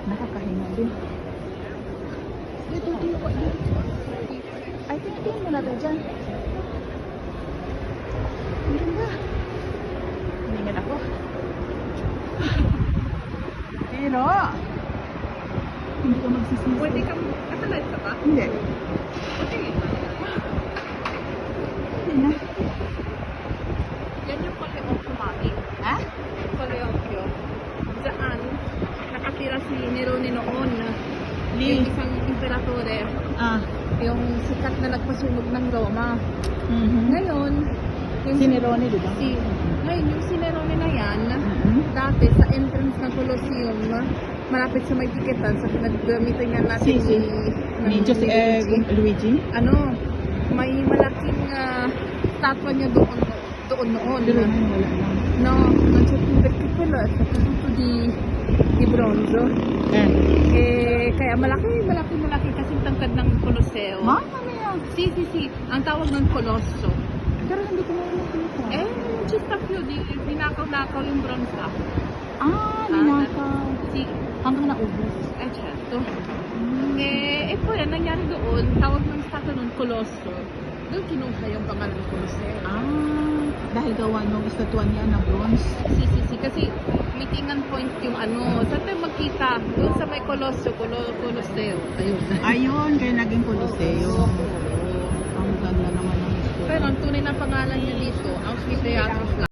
Nakakahinga din. Dito. Ay, tingin mo na tayo dyan. Ang ganda. Hiningan ako. Pero, hindi ka magsisisi. Pwede kang katalive ka ba? Hindi. Okay. Hindi na. Yan yung Coleoptio mami. Ha? Coleoptio. Diyan, nakatira si Nerone noon. Ni? Yung isang imperatore. Ah. Yung sikat na nagpasunog ng Roma. Mhm. Ngayon, yung Si Nerone, di ba? ngayon, yung si Nerone na yan, Mhm. dati sa entrance ng Colosseum, malapit sa may tiketan, sa pinag-gamitan nga natin Si ni Luigi. ano, may malaking statwa niya doon noon. Pero wala lang. No, non c'è più perché quello è fatto tutto di bronzo. Kaya malaki kasing tangkad ng Colosseo. Mamma mia! Si. Ang tawag ng Colosso. Pero hindi ko nakikita. Non ci sta più, dinakaw yung bronze. Ninakaw. Si, Hanggang naubos. certo. E poi ang nangyari doon, tawag ng statwa ng Colosso. Doon kinuha yung pangalan ng Colosseo. Dahil gawa nung estatwa niya na bronze. Si. Kasi meetingan point yung ano. Saan tayo magkita? Doon sa may Colosseo. Ayun. Ayun, kaya naging Coliseo. Ang ganda naman ng story. Pero ang tunay na pangalan niya dito, Amphitheatro Flag.